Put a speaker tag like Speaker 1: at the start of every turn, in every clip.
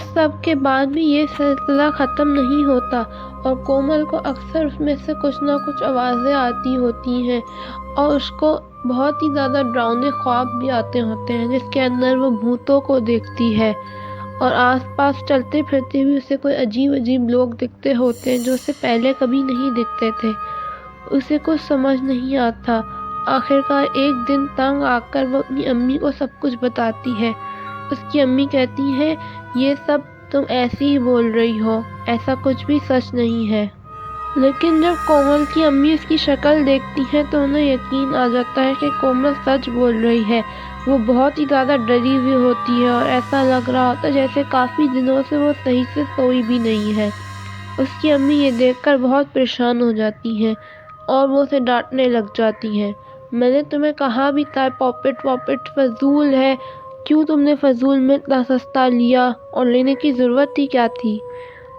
Speaker 1: उस सब के बाद भी ये सिलसिला ख़त्म नहीं होता और कोमल को अक्सर उसमें से कुछ ना कुछ आवाज़ें आती होती हैं और उसको बहुत ही ज़्यादा डरावने ख्वाब भी आते होते हैं जिसके अंदर वो भूतों को देखती है और आसपास चलते फिरते भी उसे कोई अजीब अजीब लोग दिखते होते हैं जो उसे पहले कभी नहीं दिखते थे। उसे कुछ समझ नहीं आता। आखिरकार एक दिन तंग आकर वो अपनी अम्मी को सब कुछ बताती है। उसकी अम्मी कहती है, ये सब तुम ऐसे ही बोल रही हो, ऐसा कुछ भी सच नहीं है। लेकिन जब कोमल की अम्मी उसकी शक्ल देखती है तो उन्हें यकीन आ जाता है कि कोमल सच बोल रही है। वो बहुत ही ज़्यादा डरी हुई होती है और ऐसा लग रहा होता है जैसे काफ़ी दिनों से वो सही से सोई भी नहीं है। उसकी अम्मी ये देखकर बहुत परेशान हो जाती हैं और वो उसे डांटने लग जाती हैं। मैंने तुम्हें कहा भी था पॉपेट वॉपेट फजूल है, क्यों तुमने फजूल में इतना सस्ता लिया और लेने की ज़रूरत ही क्या थी।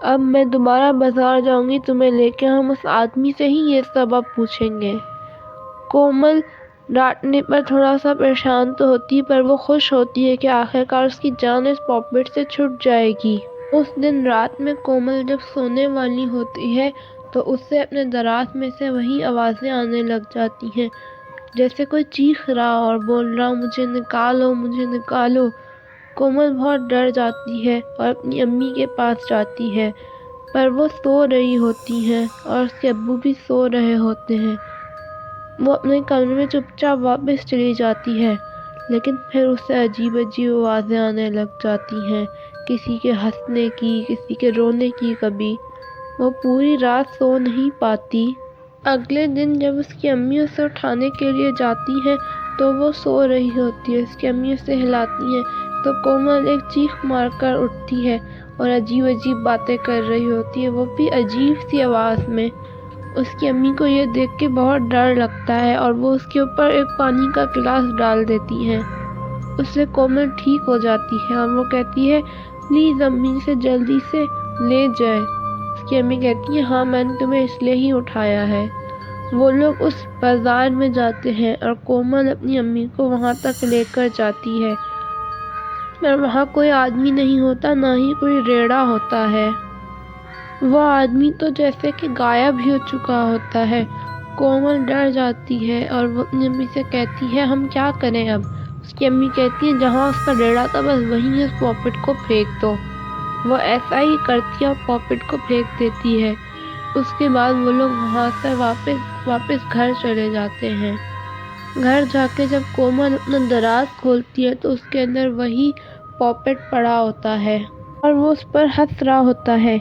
Speaker 1: अब मैं दोबारा बाजार जाऊंगी तुम्हें लेके, हम उस आदमी से ही ये सब अब पूछेंगे। कोमल डांटने पर थोड़ा सा परेशान तो होती पर वो खुश होती है कि आखिरकार उसकी जान इस पॉपेट से छूट जाएगी। उस दिन रात में कोमल जब सोने वाली होती है तो उससे अपने दराज में से वही आवाज़ें आने लग जाती हैं जैसे कोई चीख रहा और बोल रहा, मुझे निकालो मुझे निकालो। कोमल बहुत डर जाती है और अपनी अम्मी के पास जाती है पर वो सो रही होती हैं और उसके अब्बू भी सो रहे होते हैं। वो अपने कमरे में चुपचाप वापस चली जाती है लेकिन फिर उससे अजीब अजीब आवाज़ें आने लग जाती हैं, किसी के हंसने की, किसी के रोने की। कभी वो पूरी रात सो नहीं पाती। अगले दिन जब उसकी अम्मी उसे उठाने के लिए जाती है तो वो सो रही होती है। उसकी अम्मी उसे हिलाती हैं तो कोमल एक चीख मारकर उठती है और अजीब अजीब बातें कर रही होती है, वो भी अजीब सी आवाज़ में। उसकी अम्मी को ये देख के बहुत डर लगता है और वो उसके ऊपर एक पानी का गिलास डाल देती हैं। उससे कोमल ठीक हो जाती है और वो कहती है, प्लीज़ अम्मी से जल्दी से ले जाए। उसकी अम्मी कहती है, हाँ मैंने तुम्हें इसलिए ही उठाया है। वो लोग उस बाज़ार में जाते हैं और कोमल अपनी अम्मी को वहाँ तक लेकर जाती है पर वहाँ कोई आदमी नहीं होता, ना ही कोई रेड़ा होता है। वो आदमी तो जैसे कि गायब ही हो चुका होता है। कोमल डर जाती है और वो अपनी अम्मी से कहती है, हम क्या करें अब। उसकी अम्मी कहती है, जहाँ उसका रेड़ा था बस वहीं उस पॉपेट को फेंक दो। वो ऐसा ही करती है और पॉपेट को फेंक देती है। उसके बाद वो लोग वहाँ से वापस घर चले जाते हैं। घर जाके जब कोमल अपना दराज खोलती है तो उसके अंदर वही पॉपेट पड़ा होता है और वो उस पर हंस रहा होता है।